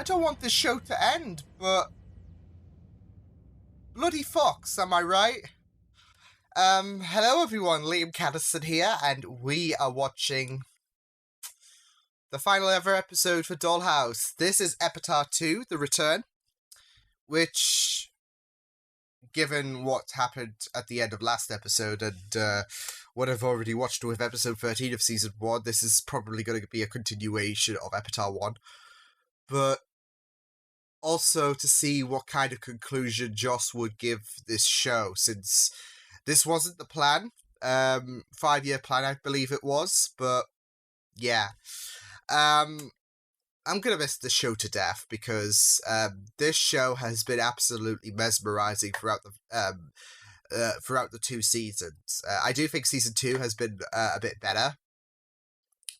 I don't want this show to end, but... bloody fox, am I right? Hello everyone, Liam Catterson here, and we are watching the final ever episode for Dollhouse. This is Epitaph 2, The Return, which, given what happened at the end of last episode and what I've already watched with episode 13 of season 1, this is probably going to be a continuation of Epitaph 1. But also to see what kind of conclusion Joss would give this show, since this wasn't the plan. 5-year plan, I believe it was, but yeah. I'm gonna miss the show to death, because this show has been absolutely mesmerizing throughout the 2 seasons. I do think season 2 has been a bit better,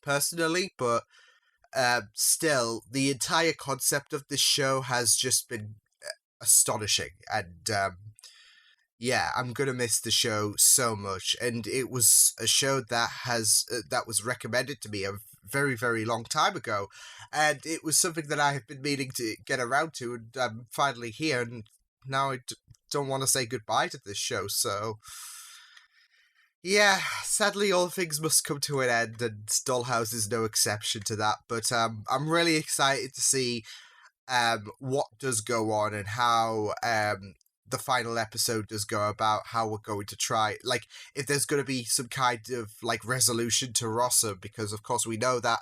personally, but still, the entire concept of this show has just been astonishing, and yeah, I'm gonna miss the show so much. And it was a show that was recommended to me a very, very long time ago, and it was something that I have been meaning to get around to, and I'm finally here, and now I don't want to say goodbye to this show, so... yeah, sadly all things must come to an end, and Dollhouse is no exception to that, but I'm really excited to see what does go on, and how the final episode does go about, how we're going to try, like, if there's going to be some kind of, like, resolution to Rossa, because of course we know that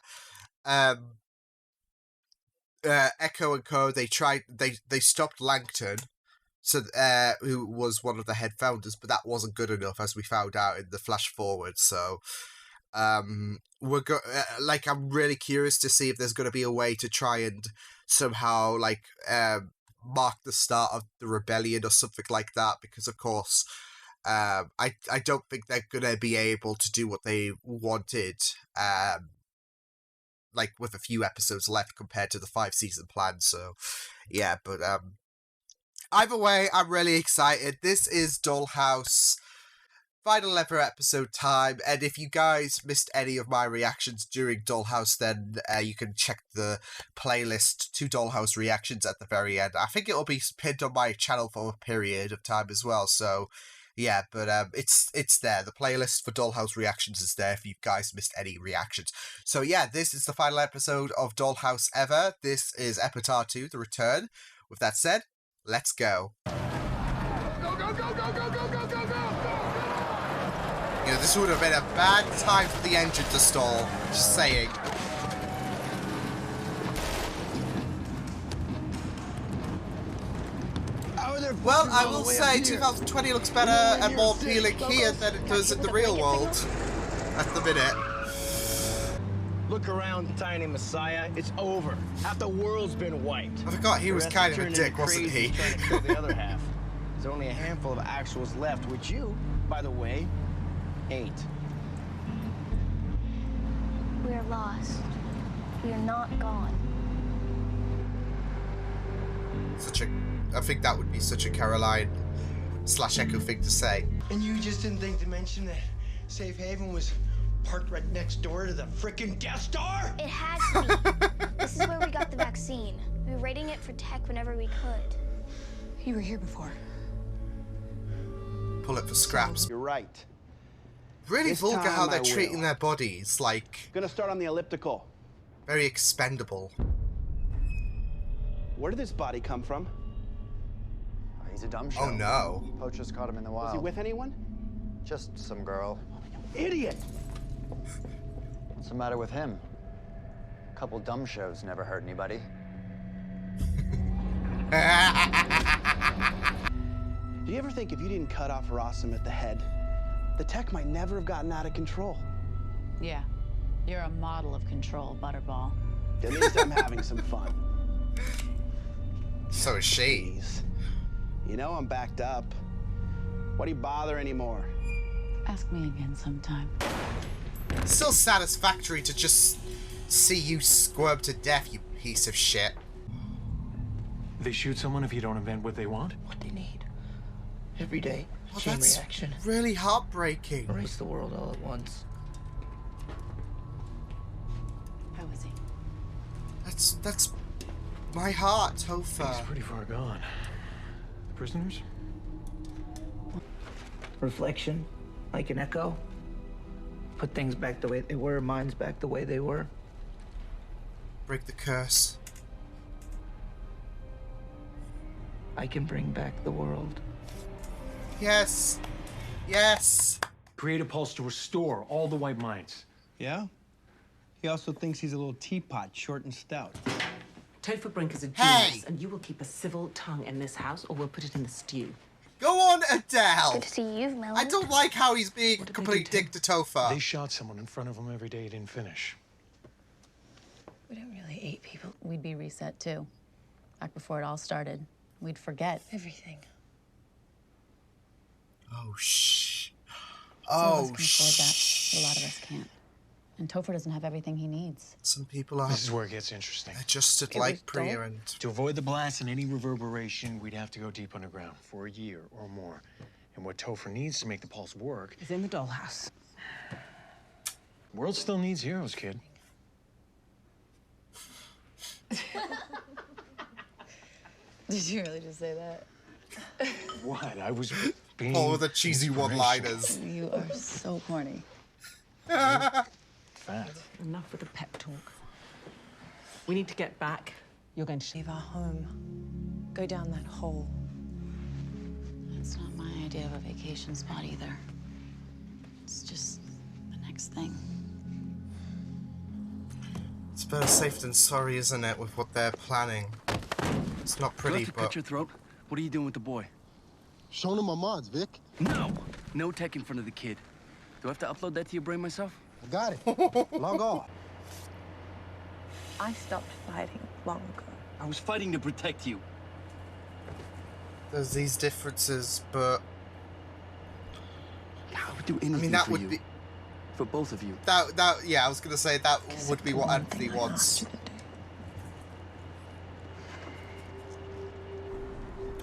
Echo and Co, they stopped Langton, so who was one of the head founders, but that wasn't good enough, as we found out in the flash forward. So I'm really curious to see if there's going to be a way to try and somehow, like, mark the start of the rebellion or something like that, because of course I don't think they're going to be able to do what they wanted, like, with a few episodes left compared to the 5-season plan. So yeah, but either way, I'm really excited. This is Dollhouse final ever episode time, and if you guys missed any of my reactions during Dollhouse, then you can check the playlist to Dollhouse reactions at the very end. I think it'll be pinned on my channel for a period of time as well, so yeah, but it's there. The playlist for Dollhouse reactions is there if you guys missed any reactions. So yeah, this is the final episode of Dollhouse ever. This is Epitaph 2, The Return. With that said, let's go. Go, go, go, go, go, go, go, go, go, go! You know, this would have been a bad time for the engine to stall. Just saying. Well, I will say 2020 looks better and more appealing here than it does in the real world at the minute. Look around, tiny messiah. It's over. Half the world's been wiped. I forgot he was kind of a dick, wasn't he? Trying to kill the other half. There's only a handful of actuals left, which you, by the way, ain't. We're lost. We are not gone. I think that would be such a Caroline / Echo thing to say. And you just didn't think to mention that Safe Haven was parked right next door to the frickin' Death Star? It has to be. This is where we got the vaccine. We were raiding it for tech whenever we could. You were here before. Pull it for scraps. You're right. Really This vulgar how time they're I treating will. their bodies, like, Gonna start on the elliptical. very expendable. Where did this body come from? He's a dumb show. Oh no. Poachers caught him in the Was wild. he with anyone? Just some girl. Idiot! What's the matter with him? A couple dumb shows never hurt anybody. Do you ever think if you didn't cut off Rossum at the head, the tech might never have gotten out of control? Yeah. You're a model of control, Butterball. At least I'm having some fun. So is she. Please. You know I'm backed up. Why do you bother anymore? Ask me again sometime. Still satisfactory to just see you squirm to death, you piece of shit. They shoot someone if you don't invent what they want? What they need. Every day, Well, chain that's reaction. really heartbreaking. Erase the world all at once. How is he? That's my heart, He's Topher. pretty far gone. Prisoners? Reflection, like an echo. Put things back the way they were, minds back the way they were. Break the curse. I can bring back the world. Yes. Yes. Create a pulse to restore all the white minds. Yeah? He also thinks he's a little teapot, short and stout. Topher Brink is a Hey! genius, and you will keep a civil tongue in this house, or we'll put it in the stew. Go on, Adele. Good to see you, Melon. I don't like how he's being a What did they complete do to him? dick to Topher. They shot someone in front of him every day he didn't finish. We don't really hate people. We'd be reset too. Back before it all started. We'd forget Everything. Oh, shh. Some of us Oh, can afford that, but a lot of us can't. And Topher doesn't have everything he needs. Some people are This is where it gets interesting. adjusted Okay, like wait, Priya don't. and... To avoid the blast and any reverberation, we'd have to go deep underground for a year or more. And what Topher needs to make the pulse work, It's in the dollhouse. the world still needs heroes, kid. Did you really just say that? What? I was being all of the cheesy inspirational. one-liners. You are so corny. Fat. Enough with the pep talk. We need to get back. You're going to leave our home. Go down that hole. That's not my idea of a vacation spot either. It's just the next thing. It's better safe than sorry, isn't it, with what they're planning? It's not Do I pretty, have to cut but... your throat? What are you doing with the boy? Showing him my mods, Vic. No! No tech in front of the kid. Do I have to upload that to your brain myself? I got it. Log off. I stopped fighting long ago. I was fighting to protect you. There's these differences, but... I would do anything that for would you. be- For both of you. Yeah, I was gonna say that would be what Anthony wants.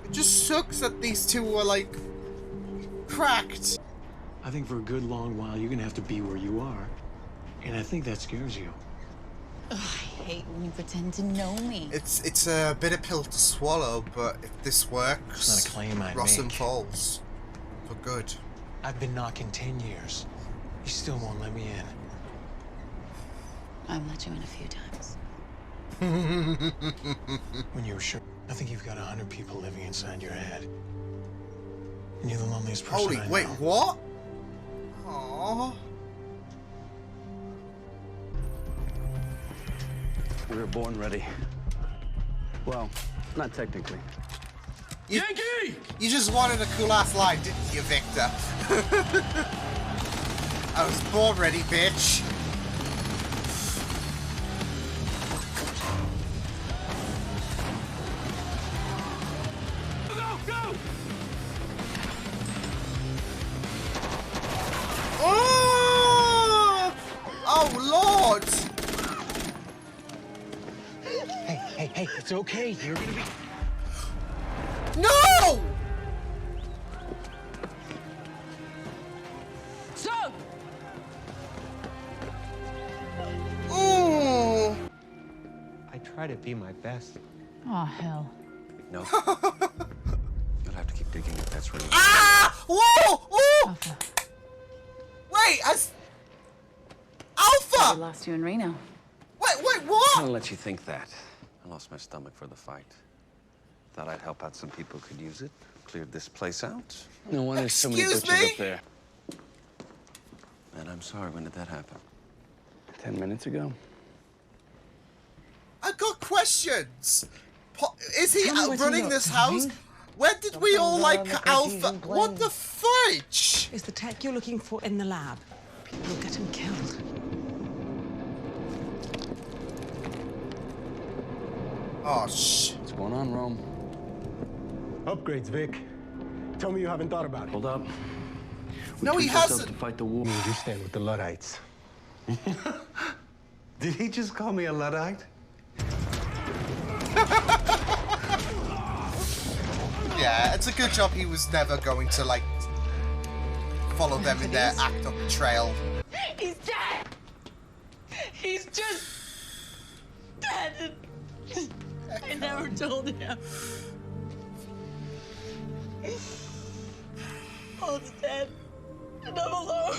It just sucks that these two were, like, cracked. I think for a good long while, you're gonna have to be where you are. And I think that scares you. Ugh, I hate when you pretend to know me. It's a bitter pill to swallow, but if this works, It's not a claim I Rossum make. falls. For good. I've been knocking 10 years. You still won't let me in. I've let you in a few times. When you were sure, I think you've got 100 people living inside your head. And you're the loneliest person Holy, I know. wait, what? Aww. We were born ready. Well, not technically. Yankee! You just wanted a cool-ass line, didn't you, Victor? I was born ready, bitch. Go, go! Oh! Oh, Lord! Hey, it's okay. You're gonna be... No! So! Ooh. I try to be my best. Oh, hell. No. You'll have to keep digging if that's really... Ah! Whoa! Ooh! Alpha. Wait, I Alpha! lost you in Reno. Wait, I'm what? gonna let you think that. I lost my stomach for the fight. Thought I'd help out some people who could use it. Cleared this place out. No wonder there's so many Excuse butchers me? up there. And I'm sorry, when did that happen? 10 minutes ago. I got questions. Is he Tell me what running you're this house? doing. When did we all like Something wrong with Alpha? the What the fudge? Is the tech you're looking for in the lab? People will get him killed. Oh, shh. What's going on, Rome? Upgrades, Vic. Tell me you haven't thought about it. Hold up. We No, he trained ourselves hasn't. to fight the war. You stand with the Luddites. Did he just call me a Luddite? Yeah, it's a good job he was never going to, like, follow them in their act up trail. He's dead! He's just dead! I never told him. Paul's dead. And I'm alone.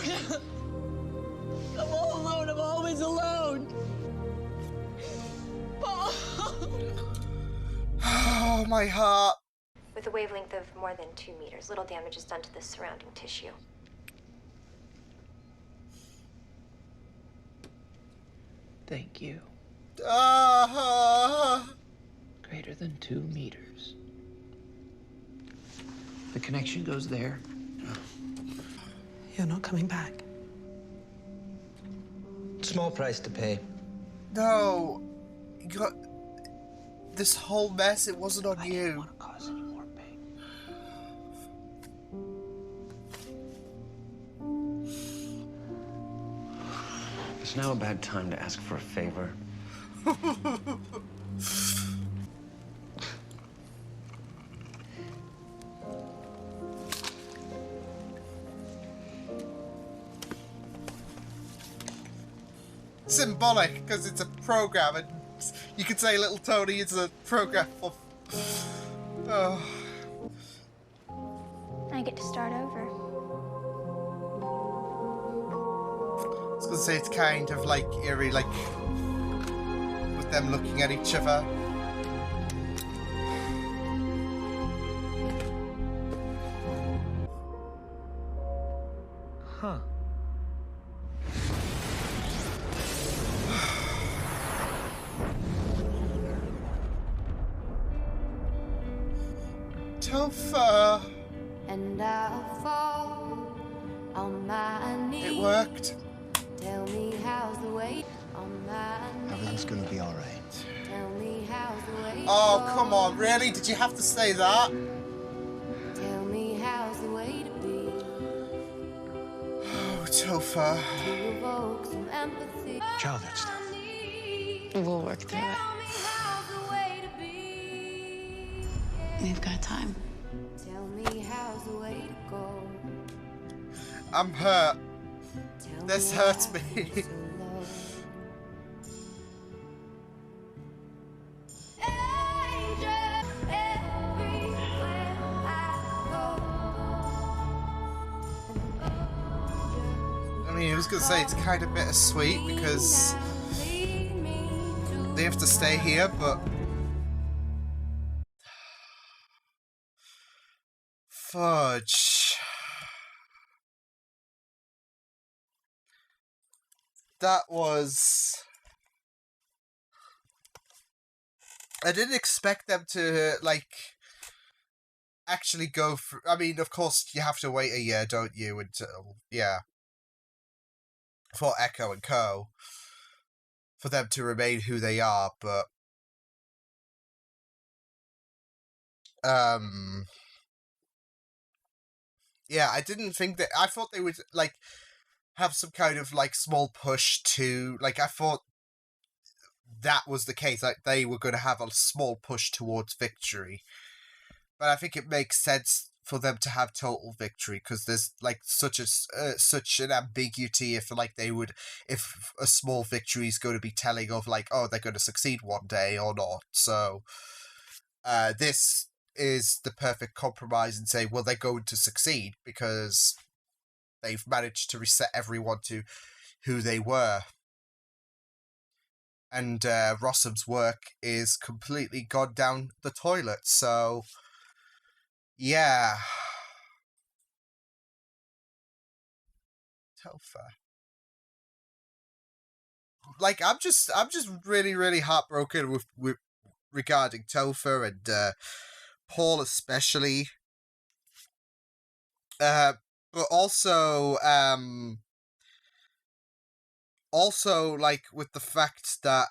I'm all alone. I'm always alone. Paul. Oh, my heart. With a wavelength of more than 2 meters, little damage is done to the surrounding tissue. Thank you. Ah. Greater than 2 meters. The connection goes there. You're not coming back. Small price to pay. No. You got... This whole mess, it wasn't on you. Don't want to cause any more pain. Is now a bad time to ask for a favor? Symbolic, because it's a program, and you could say Little Tony is a program for... Oh. I get to start over. I was gonna say it's kind of like eerie, like with them looking at each other. Huh. Topher. And I'll fall on my knees. It worked. Tell me how's the way on my knees. Everything's gonna be all right. Tell me how's the way. Oh, come on, really? Did you have to say that? Tell me how's the way to be. Oh, Topher. To evoke some empathy. Childhood stuff. We'll work through it. Tell me how's the way to be. We've got time. Tell me how's the way to go. I'm hurt. Tell This me hurts why me. you're so low. Angel, everywhere I go. I mean, I was gonna say it's kind of bittersweet because they have to stay here, but fudge. That was... I didn't expect them to, like, actually go through... I mean, of course, you have to wait a year, don't you, until... Yeah. For Echo and Co. For them to remain who they are, but... Yeah, I didn't think that... I thought they would, like, have some kind of, like, small push to... Like, I thought that was the case. Like, they were going to have a small push towards victory. But I think it makes sense for them to have total victory, because there's, like, such an ambiguity if, like, they would... If a small victory is going to be telling of, like, oh, they're going to succeed one day or not. So, this is the perfect compromise and say, well, they're going to succeed because they've managed to reset everyone to who they were. And Rossum's work is completely gone down the toilet, so yeah. Topher. Like, I'm just really, really heartbroken with regarding Topher and Paul especially. But also, like, with the fact that,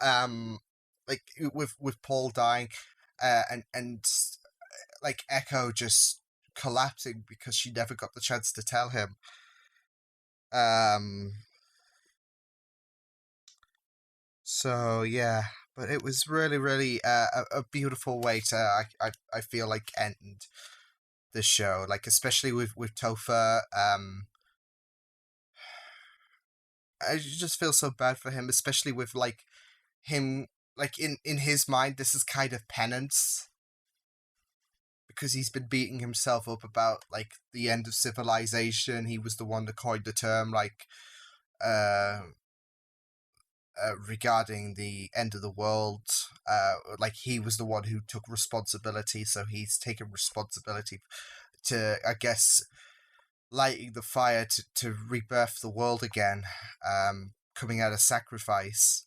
like, with Paul dying, and like, Echo just collapsing because she never got the chance to tell him. So, yeah. But it was really, really a beautiful way to, I feel like, end the show. Like, especially with Topher. I just feel so bad for him, especially with, like, him like, in his mind, this is kind of penance. Because he's been beating himself up about, like, the end of civilization. He was the one that coined the term, like, regarding the end of the world. Like, he was the one who took responsibility, so he's taken responsibility to, I guess, lighting the fire to rebirth the world again, coming out of sacrifice.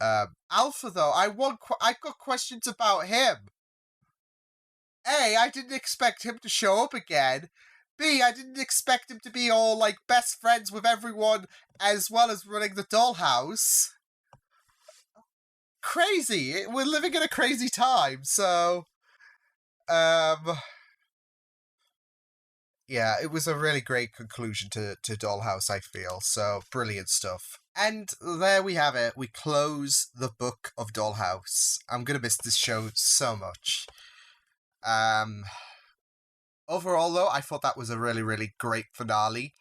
Alpha, though, I got questions about him. A, I didn't expect him to show up again. B, I didn't expect him to be all, like, best friends with everyone as well as running the dollhouse. Crazy. We're living in a crazy time, so... Yeah, it was a really great conclusion to Dollhouse, I feel, so brilliant stuff. And there we have it. We close the book of Dollhouse. I'm gonna miss this show so much. Overall, though, I thought that was a really, really great finale.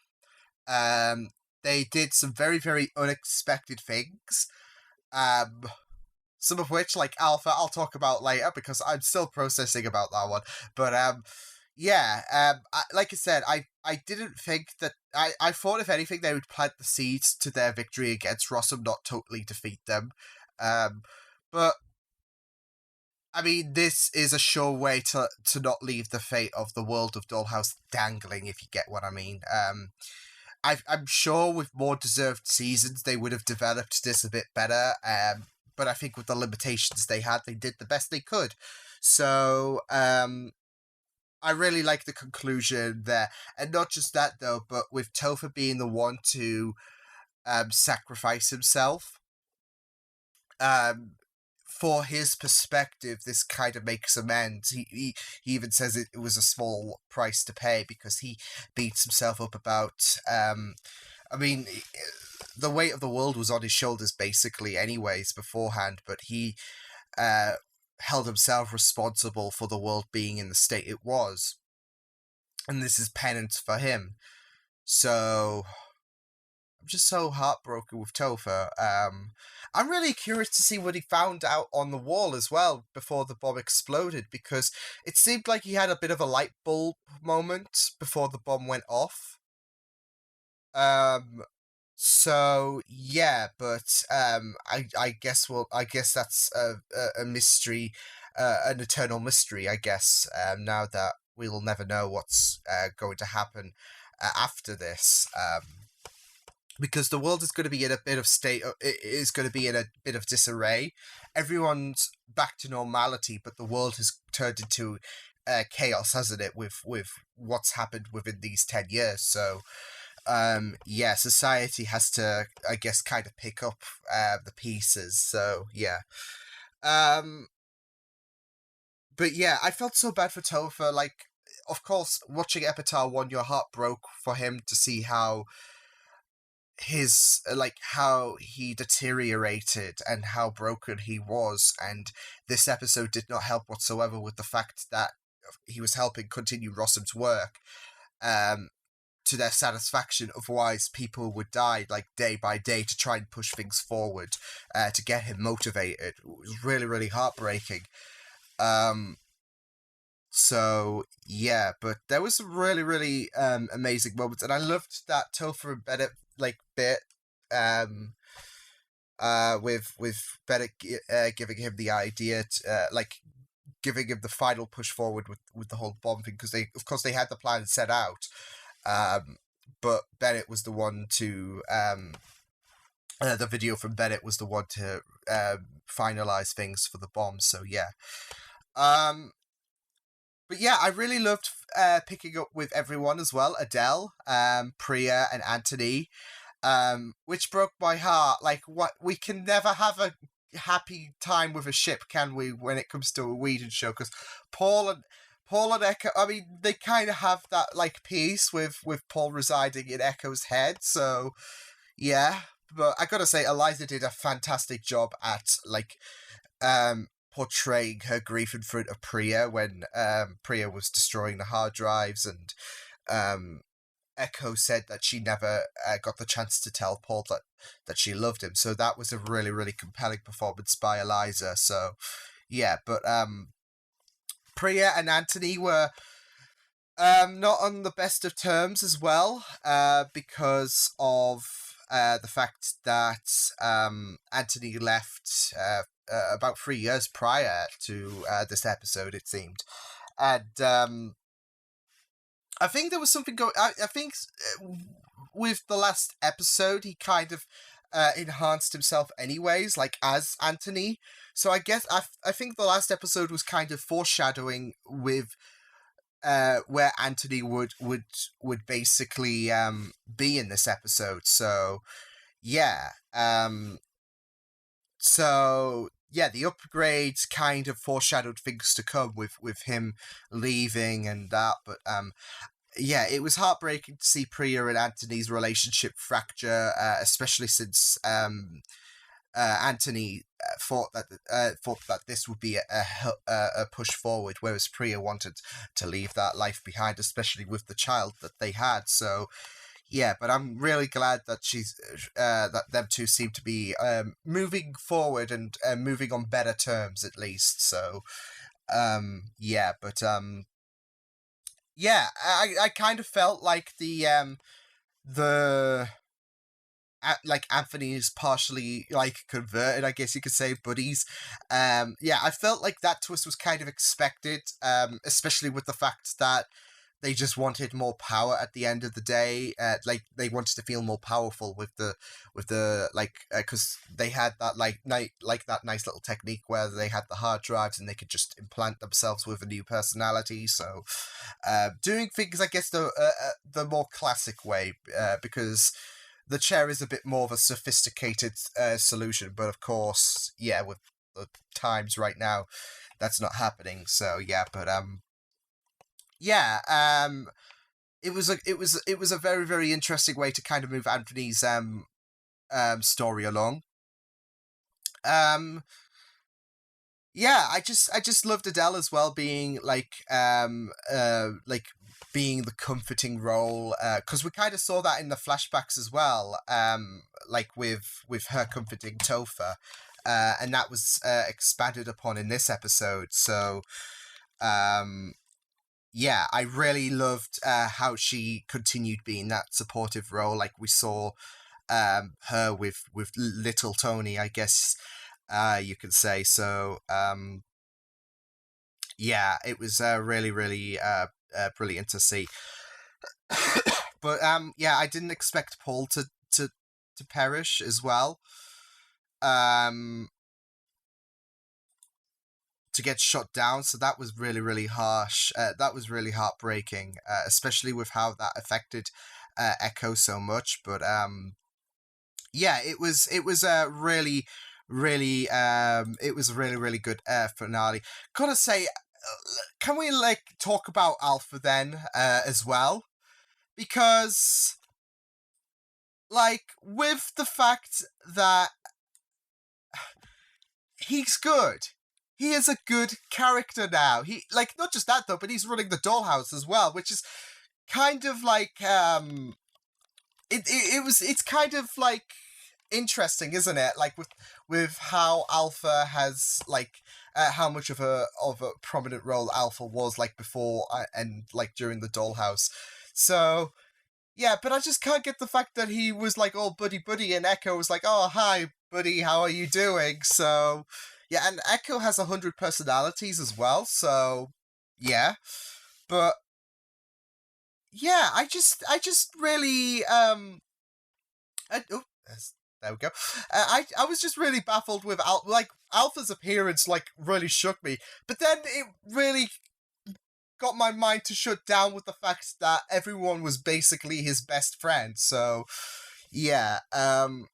They did some very, very unexpected things. Some of which, like Alpha, I'll talk about later because I'm still processing about that one. But, like I said, I didn't think that... I thought, if anything, they would plant the seeds to their victory against Rossum, not totally defeat them. But, I mean, this is a sure way to not leave the fate of the world of Dollhouse dangling, if you get what I mean. I'm sure with more deserved seasons, they would have developed this a bit better. But I think with the limitations they had, they did the best they could. So, I really like the conclusion there. And not just that, though, but with Topher being the one to sacrifice himself, for his perspective, this kind of makes amends. He even says it was a small price to pay because he beats himself up about... I mean, the weight of the world was on his shoulders, basically, anyways, beforehand, but he held himself responsible for the world being in the state it was. And this is penance for him. So... I'm just so heartbroken with Topher. I'm really curious to see what he found out on the wall as well before the bomb exploded, because it seemed like he had a bit of a light bulb moment before the bomb went off. So yeah, but I guess that's a mystery, an eternal mystery, I guess. Now that we'll never know what's going to happen after this. Because the world is going to be in a bit of disarray. Everyone's back to normality, but the world has turned into chaos, hasn't it? With what's happened within these 10 years. So, society has to, I guess, kind of pick up the pieces. So, yeah. But yeah, I felt so bad for Topher. Like, of course, watching Epitaph 1, your heart broke for him to see how how he deteriorated and how broken he was, and this episode did not help whatsoever with the fact that he was helping continue Rossum's work to their satisfaction. Otherwise, people would die like day by day to try and push things forward to get him motivated. It was really, really heartbreaking. So, yeah, but there was some really, really amazing moments, and I loved that Topher and Bennett bit with Bennett giving him the idea to, giving him the final push forward with the whole bomb thing, because they had the plan set out, but Bennett was the one to the video from Bennett was the one to finalize things for the bomb. So yeah. But yeah, I really loved picking up with everyone as well. Adele, Priya, and Anthony, which broke my heart. Like, what, we can never have a happy time with a ship, can we, when it comes to a Whedon show? Because Paul and Echo, I mean, they kind of have that, peace with Paul residing in Echo's head, so, yeah. But I gotta say, Eliza did a fantastic job at, portraying her grief in front of Priya when Priya was destroying the hard drives, and Echo said that she never got the chance to tell Paul that she loved him. So that was a really, really compelling performance by Eliza. So, yeah, but Priya and Anthony were not on the best of terms as well, because of the fact that Anthony left about 3 years prior to this episode, it seemed. And I think there was something going... I think with the last episode, he kind of enhanced himself anyways, like as Anthony. So I guess I think the last episode was kind of foreshadowing with where Anthony would basically be in this episode. So yeah, the upgrades kind of foreshadowed things to come with him leaving and that. But yeah, it was heartbreaking to see Priya and Anthony's relationship fracture, especially since Anthony thought that this would be a push forward, whereas Priya wanted to leave that life behind, especially with the child that they had. So yeah, but I'm really glad that that them two seem to be moving forward and moving on better terms at least. So yeah, but yeah, I kind of felt like like Anthony is partially like converted, I guess you could say, buddies. Yeah, I felt like that twist was kind of expected, especially with the fact that they just wanted more power at the end of the day. Like they wanted to feel more powerful with the like, because they had that that nice little technique where they had the hard drives and they could just implant themselves with a new personality. So doing things, I guess, the more classic way, because the chair is a bit more of a sophisticated solution, but of course, yeah, with the times right now, that's not happening. So yeah, but yeah, it was a very, very interesting way to kind of move Anthony's story along. Yeah, I just loved Adele as well, being like being the comforting role, because we kind of saw that in the flashbacks as well, like with her comforting Topher, and that was expanded upon in this episode. So yeah, I really loved how she continued being that supportive role, like we saw her with little Tony, I guess you could say. So yeah, it was really, really brilliant to see. But yeah, I didn't expect Paul to perish as well. To get shot down, so that was really, really harsh. That was really heartbreaking, especially with how that affected Echo so much. But yeah, it was really, really it was a really, really good finale. Gotta say, can we like talk about Alpha then as well? Because like with the fact that he's good. He is a good character now. He, like, not just that though, but he's running the Dollhouse as well, which is kind of like it's kind of like interesting, isn't it? Like with how Alpha has like how much of a prominent role Alpha was like before and like during the Dollhouse. So yeah, but I just can't get the fact that he was like all buddy and Echo was like, oh hi buddy, how are you doing? So yeah, and Echo has 100 personalities as well, so yeah. But yeah, I just really there we go. I was just really baffled with Alpha's appearance, like really shook me. But then it really got my mind to shut down with the fact that everyone was basically his best friend. So yeah, I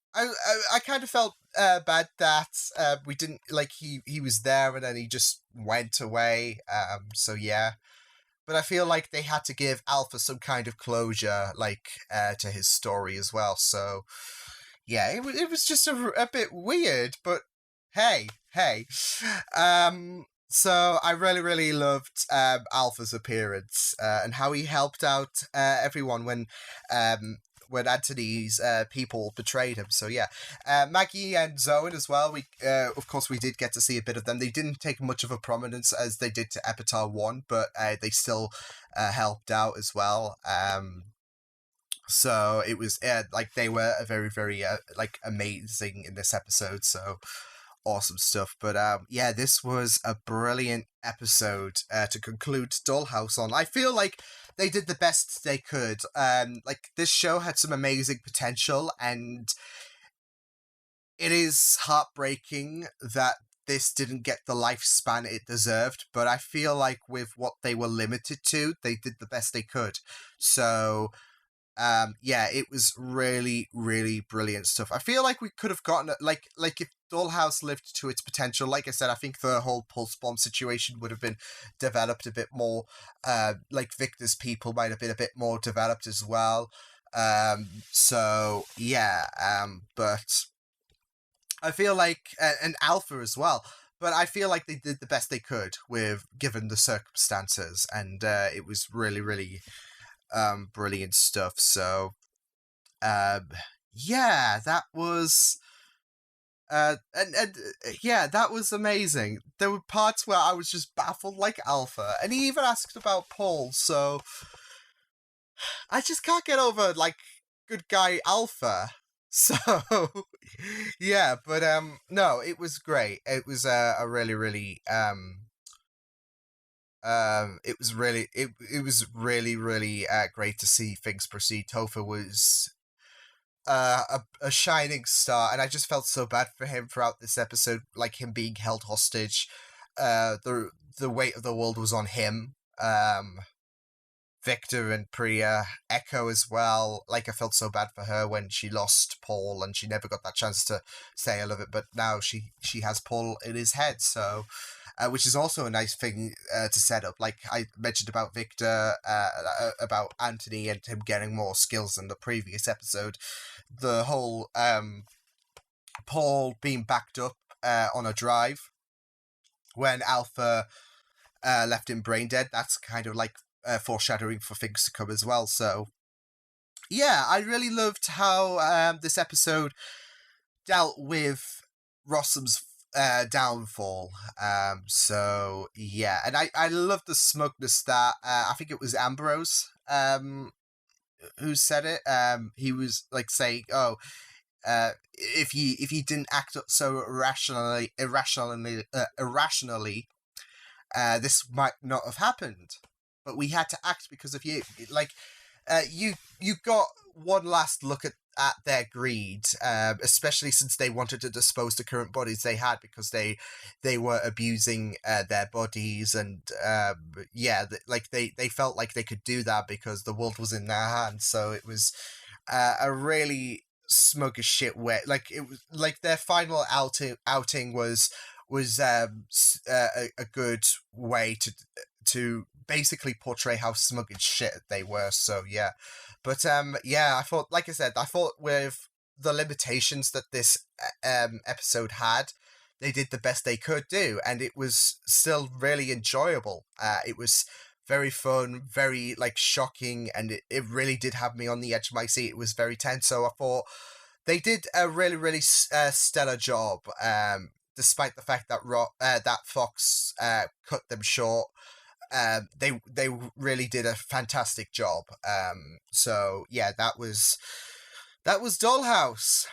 kind of felt bad that we didn't, like, he was there and then he just went away. So yeah, but I feel like they had to give Alpha some kind of closure, like to his story as well. So yeah, it was just a bit weird, but hey. So I really loved Alpha's appearance and how he helped out everyone when Anthony's people betrayed him. So yeah, Maggie and Zoe as well. We of course we did get to see a bit of them. They didn't take much of a prominence as they did to Epitaph 1, but they still helped out as well. So it was like they were a very like amazing in this episode. So awesome stuff. But yeah, this was a brilliant episode to conclude Dollhouse on. I feel like they did the best they could. Like this show had some amazing potential, and it is heartbreaking that this didn't get the lifespan it deserved, but I feel like with what they were limited to, they did the best they could. So yeah, it was really brilliant stuff. I feel like we could have gotten like if Dollhouse lived to its potential, like I said, I think the whole pulse bomb situation would have been developed a bit more. Like Victor's people might have been a bit more developed as well. So yeah, but I feel like and Alpha as well. But I feel like they did the best they could with given the circumstances, and it was really brilliant stuff. So yeah, that was yeah, that was amazing. There were parts where I was just baffled like Alpha, and he even asked about Paul, so I just can't get over like good guy Alpha. So yeah, but no, it was great. It was a really it was really great to see things proceed. Topher was a shining star, and I just felt so bad for him throughout this episode, like him being held hostage. The weight of the world was on him. Victor and Priya, Echo as well. Like I felt so bad for her when she lost Paul, and she never got that chance to say I love it. But now she has Paul in his head, so. Which is also a nice thing to set up. Like I mentioned about Victor, about Anthony and him getting more skills in the previous episode. The whole Paul being backed up on a drive when Alpha left him brain dead, that's kind of like foreshadowing for things to come as well. So yeah, I really loved how this episode dealt with Rossum's downfall. So yeah, and I love the smugness that I think it was Ambrose who said it. He was like saying, "Oh, if he didn't act so irrationally, this might not have happened. But we had to act because of you. Like, you got one last look at their greed, especially since they wanted to dispose the current bodies they had because they were abusing their bodies, and yeah, like they felt like they could do that because the world was in their hands. So it was a really smug as shit way. Like it was like their final outing was a good way to basically portray how smug as shit they were. So yeah. But yeah, I thought with the limitations that this episode had, they did the best they could do, and it was still really enjoyable. It was very fun, very like shocking, and it really did have me on the edge of my seat. It was very tense, so I thought they did a really stellar job, despite the fact that that Fox cut them short. They really did a fantastic job. So yeah, that was Dollhouse.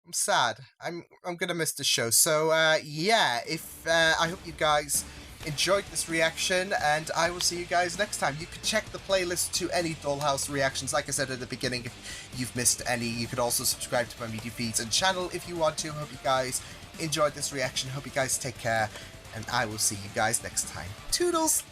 I'm sad. I'm gonna miss the show. So yeah, if I hope you guys enjoyed this reaction, and I will see you guys next time. You can check the playlist to any Dollhouse reactions. Like I said at the beginning, if you've missed any, you could also subscribe to my media feeds and channel if you want to. Hope you guys enjoyed this reaction. Hope you guys take care. And I will see you guys next time. Toodles!